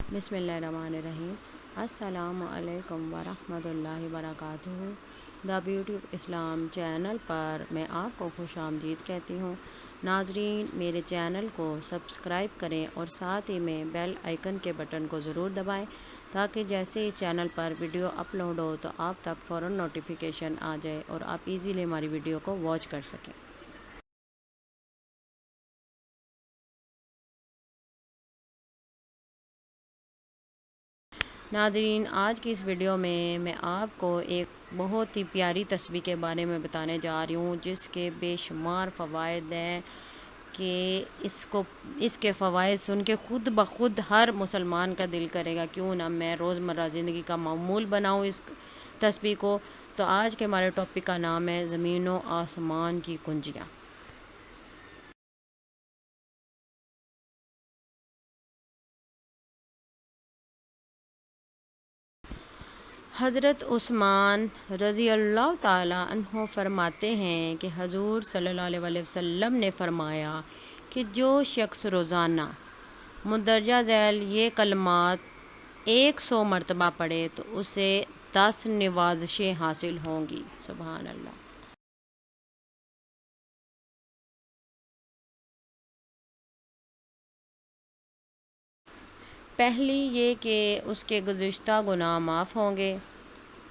बिस्मिल्लाहिर्रहमानिर्रहीम। अस्सलामु अलैकुम वरहमतुल्लाहि वबरकातुहू। The beauty of Islam channel पर मैं आपको खुश आमदीद कहती हूँ। नाजरीन, मेरे चैनल को सब्सक्राइब करें और साथ ही में बेल आइकन के बटन को ज़रूर दबाएं ताकि जैसे ही चैनल पर वीडियो अपलोड हो तो आप तक फ़ौरन नोटिफिकेशन आ जाए और आप इजीली हमारी वीडियो को वॉच कर सकें। नाजरीन, आज की इस वीडियो में मैं आपको एक बहुत ही प्यारी तस्बीह के बारे में बताने जा रही हूँ जिसके बेशुमार फ़वाइद हैं कि इसके फ़वाइद सुन के ख़ुद ब खुद हर मुसलमान का दिल करेगा क्यों ना मैं रोज़मर्रा ज़िंदगी का मामूल बनाऊँ इस तस्बीह को। तो आज के हमारे टॉपिक का नाम है ज़मीन व आसमान की कुंजियाँ। हज़रत उस्मान रज़ी अल्लाह ताला अन्हो फरमाते हैं कि हजूर सल्लल्लाहु अलैहि वसल्लम ने फरमाया कि जो शख्स रोज़ाना मुंदरजा झैल ये कलमात 100 मरतबा पढ़े तो उसे 10 नवाज़िशें हासिल होंगी। सुभान अल्लाह। पहली ये कि उसके गुज़िश्ता गुनाह माफ़ होंगे।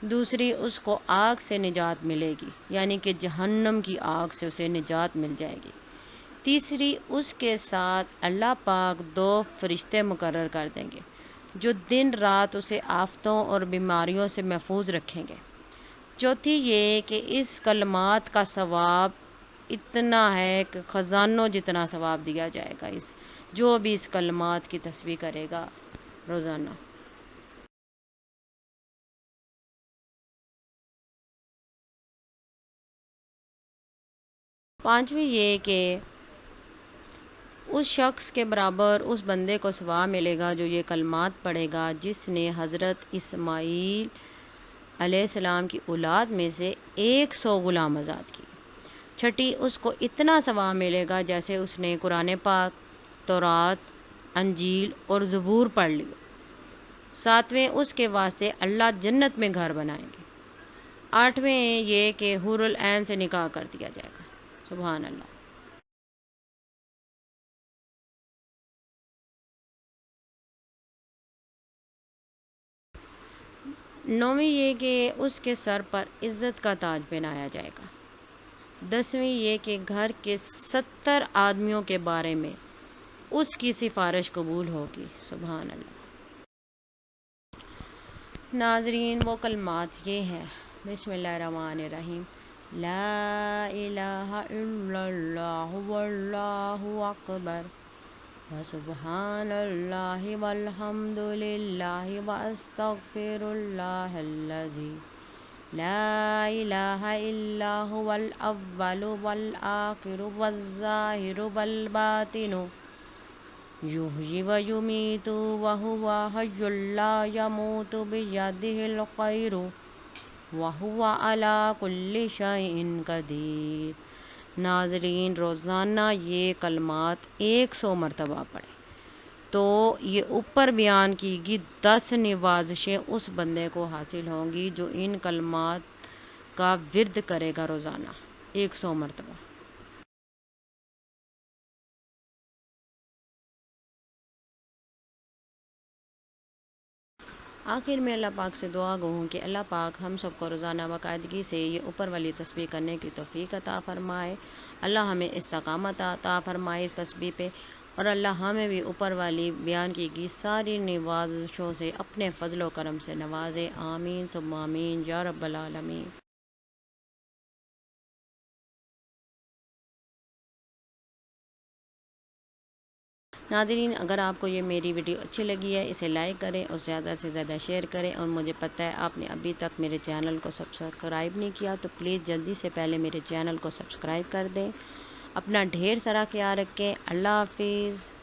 दूसरी, उसको आग से निजात मिलेगी, यानी कि जहन्नम की आग से उसे निजात मिल जाएगी। तीसरी, उसके साथ अल्लाह पाक 2 फरिश्ते मुकर्रर कर देंगे जो दिन रात उसे आफतों और बीमारियों से महफूज रखेंगे। चौथी ये कि इस कलमात का सवाब इतना है कि ख़जानों जितना सवाब दिया जाएगा इस जो भी इस कलमात की तस्बीह करेगा रोज़ाना। पांचवी ये कि उस शख्स के बराबर उस बंदे को सवाब मिलेगा जो ये कलमात पढ़ेगा जिसने हज़रत इस्माईल अलैहिस्सलाम की औलाद में से 100 गुलाम आज़ाद किए। छठी, उसको इतना सवाब मिलेगा जैसे उसने कुरान पाक, तौरात, अंजील और ज़बूर पढ़ ली। सातवें, उसके वास्ते अल्लाह जन्नत में घर बनाएंगे। आठवें ये कि हुरुल ऐन से निकाह कर दिया जाएगा। सुभान अल्लाह। नौवीं ये कि उसके सर पर इज़्ज़त का ताज पहनाया जाएगा। 10वीं ये कि घर के 70 आदमियों के बारे में उसकी सिफारिश कबूल होगी। सुभान अल्लाह। नाजरीन, वो कलमात ये हैं। बिस्मिल्लाहिर्रहमानिर्रहीम। ला इलाहा इल्लल्लाहु वल्लाहु अकबर व सुब्हानल्लाहि वल्हम्दुलिल्लाहि व अस्तगफिरुल्लाहल्लज़ी ला इलाहा इल्ला हुवल अव्वलु वल आखिरु वज़्ज़ाहिरु वल बातिनु युहयी व युमीतु व हुवा हय्युल ला यमूतु बियदिहिल खैरु व हुवा अला कुल्लि शैइन कदीर। नाज़रीन, रोज़ाना ये कलमात 100 मरतबा पढ़े तो ये ऊपर बयान की गई 10 नवाज़िशें उस बंदे को हासिल होंगी जो इन कलमात का विर्द करेगा रोज़ाना 100 मरतबा। आखिर में अल्लाह पाक से दुआ गो हूँ कि अल्लाह पाक हम सबको रोज़ाना बाकायदगी से ये ऊपर वाली तस्बीह करने की तौफ़ीक अता फ़रमाए। अल्लाह हमें इस्तिक़ामत अता फ़रमाए इस तस्बीह पे, और अल्लाह हमें भी ऊपर वाली बयान की गई सारी नवाज़िशों से अपने फ़ज़ल व करम से नवाज़े। आमीन सुम्मा आमीन या रब्बल आलमीन। नाज़रीन, अगर आपको ये मेरी वीडियो अच्छी लगी है इसे लाइक करें और ज़्यादा से ज़्यादा शेयर करें, और मुझे पता है आपने अभी तक मेरे चैनल को सब्सक्राइब नहीं किया तो प्लीज़ जल्दी से पहले मेरे चैनल को सब्सक्राइब कर दें। अपना ढेर सारा ख्याल रखें। अल्लाह हाफिज़।